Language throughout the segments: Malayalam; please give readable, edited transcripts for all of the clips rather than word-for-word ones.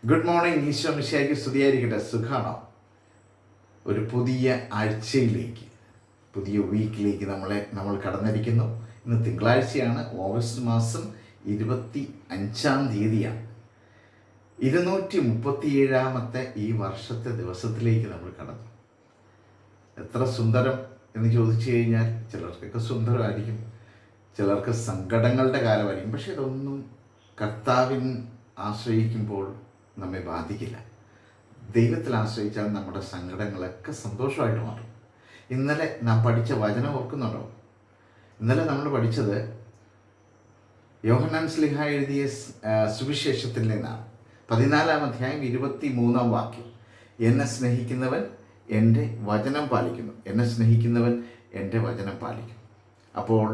Good morning. ഈശോ മിശിഹായ്ക്ക് സ്തുതിയായിരിക്കട്ടെ. സുഖാണോ? ഒരു പുതിയ ആഴ്ചയിലേക്ക്, പുതിയ വീക്കിലേക്ക് നമ്മൾ കടന്നിരിക്കുന്നു. ഇന്ന് തിങ്കളാഴ്ചയാണ്. ഓഗസ്റ്റ് മാസം 25 237 ഈ വർഷത്തെ ദിവസത്തിലേക്ക് നമ്മൾ കടന്നു. എത്ര സുന്ദരം എന്ന് ചോദിച്ചു കഴിഞ്ഞാൽ ചിലർക്കൊക്കെ സുന്ദരമായിരിക്കും, ചിലർക്ക് സങ്കടങ്ങളുടെ കാലമായിരിക്കും. പക്ഷെ ഇതൊന്നും കർത്താവിൻ ആശ്രയിക്കുമ്പോൾ നമ്മെ ബാധിക്കില്ല. ദൈവത്തിൽ ആശ്രയിച്ചാൽ നമ്മുടെ സങ്കടങ്ങളൊക്കെ സന്തോഷമായിട്ട് മാറും. ഇന്നലെ നാം പഠിച്ച വചനം ഓർക്കുന്നുണ്ടോ? ഇന്നലെ നമ്മൾ പഠിച്ചത് യോഹന്നാൻ ശ്ലീഹ എഴുതിയ സുവിശേഷത്തിൽ നിന്നാണ്. 14-ാം അധ്യായം 23-ാം വാക്യം. എന്നെ സ്നേഹിക്കുന്നവൻ എൻ്റെ വചനം പാലിക്കുന്നു, എന്നെ സ്നേഹിക്കുന്നവൻ എൻ്റെ വചനം പാലിക്കും. അപ്പോൾ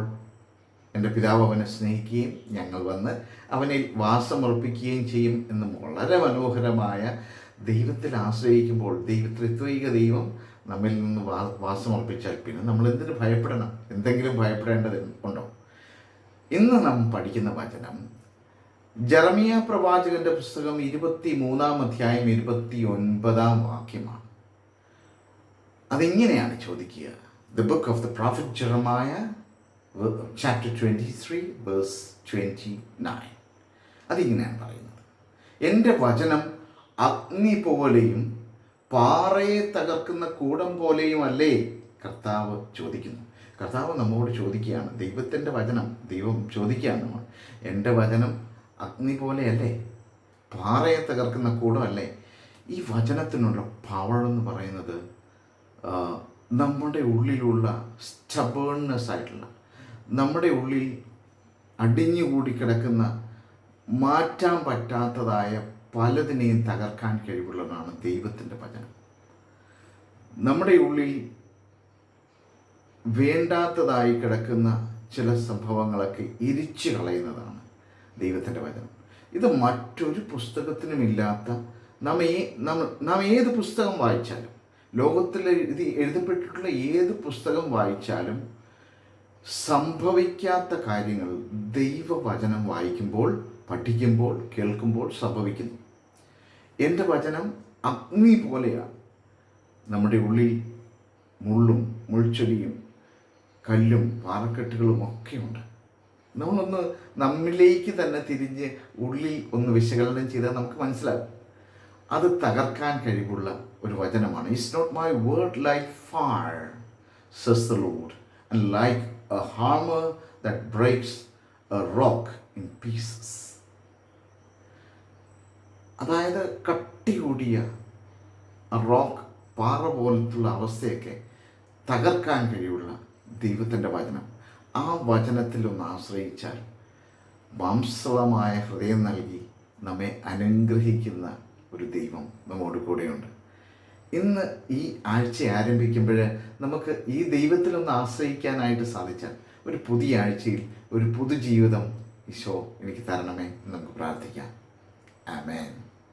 എൻ്റെ പിതാവ് അവനെ സ്നേഹിക്കുകയും ഞങ്ങൾ വന്ന് അവനിൽ വാസമുറപ്പിക്കുകയും ചെയ്യും എന്ന് വളരെ മനോഹരമായ ദൈവത്തിൽ ആശ്രയിക്കുമ്പോൾ, ത്രിത്വൈക ദൈവം നമ്മിൽ നിന്ന് വാസമുറപ്പിച്ചാൽ പിന്നെ നമ്മൾ എന്തിനു ഭയപ്പെടണം? എന്തെങ്കിലും ഭയപ്പെടേണ്ടത് ഉണ്ടോ? ഇന്ന് നാം പഠിക്കുന്ന വചനം ജെറമിയ പ്രവാചകന്റെ പുസ്തകം 23-ാം അധ്യായം 29-ാം വാക്യമാണ്. അതിങ്ങനെയാണ് ചോദിക്കുക. The book of the prophet Jeremiah chapter 23 verse 29. അതിങ്ങനെയാണ് പറയുന്നത്: എൻ്റെ വചനം അഗ്നി പോലെയും പാറയെ തകർക്കുന്ന കൂടം പോലെയും അല്ലേ? കർത്താവ് ചോദിക്കുന്നു. കർത്താവ് നമ്മോട് ചോദിക്കുകയാണ്. ദൈവത്തിൻ്റെ വചനം ദൈവം ചോദിക്കുകയാണ് നമ്മൾ. എൻ്റെ വചനം അഗ്നി പോലെയല്ലേ, പാറയെ തകർക്കുന്ന കൂടമല്ലേ? ഈ വചനത്തിനുള്ള പവർ എന്ന് പറയുന്നത് നമ്മുടെ ഉള്ളിലുള്ള സ്റ്റബേൺനെസ് ആയിട്ടുള്ള, നമ്മുടെ ഉള്ളിൽ അടിഞ്ഞുകൂടി കിടക്കുന്ന, മാറ്റാൻ പറ്റാത്തതായ പലതിനെയും തകർക്കാൻ കഴിവുള്ളതാണ് ദൈവത്തിൻ്റെ വചനം. നമ്മുടെ ഉള്ളിൽ വേണ്ടാത്തതായി കിടക്കുന്ന ചില സംഭവങ്ങളൊക്കെ ഇരിച്ചു കളയുന്നതാണ് ദൈവത്തിൻ്റെ വചനം. ഇത് മറ്റൊരു പുസ്തകത്തിനുമില്ലാത്ത, നാം ഏത് പുസ്തകം വായിച്ചാലും, ലോകത്തിൽ എഴുതപ്പെട്ടിട്ടുള്ള ഏത് പുസ്തകം വായിച്ചാലും സംഭവിക്കാത്ത കാര്യങ്ങൾ ദൈവവചനം വായിക്കുമ്പോൾ, പഠിക്കുമ്പോൾ, കേൾക്കുമ്പോൾ സംഭവിക്കുന്നു. എൻ്റെ വചനം അഗ്നി പോലെയാണ്. നമ്മുടെ ഉള്ളിൽ മുള്ളും മുൾച്ചെടിയും കല്ലും പാറക്കെട്ടുകളും ഒക്കെയുണ്ട്. നമ്മളൊന്ന് നമ്മിലേക്ക് തന്നെ തിരിഞ്ഞ് ഉള്ളിൽ ഒന്ന് വിശകലനം ചെയ്താൽ നമുക്ക് മനസ്സിലാകും. അത് തകർക്കാൻ കഴിവുള്ള ഒരു വചനമാണ്. It's not my word like fire says the Lord, and like a hammer that breaks a rock in pieces. അതായത് കട്ടി കൂടിയ റോക്ക്, പാറ പോലത്തുള്ള അവസ്ഥയൊക്കെ തകർക്കാൻ കഴിവുള്ള ദൈവത്തിൻ്റെ വചനം. ആ വചനത്തിലൊന്ന് ആശ്രയിച്ചാൽ മാംസളമായ ഹൃദയം നൽകി നമ്മെ അനുഗ്രഹിക്കുന്ന ഒരു ദൈവം നമ്മോട് കൂടെയുണ്ട്. ഇന്ന് ഈ ആഴ്ച ആരംഭിക്കുമ്പോൾ നമുക്ക് ഈ ദൈവത്തിലൊന്ന് ആശ്രയിക്കാനായിട്ട് സാധിച്ചാൽ ഒരു പുതിയ ആഴ്ചയിൽ ഒരു പുതുജീവിതം ഈശോ എനിക്ക് തരണമേ എന്ന് നമുക്ക് പ്രാർത്ഥിക്കാം. ആമേൻ.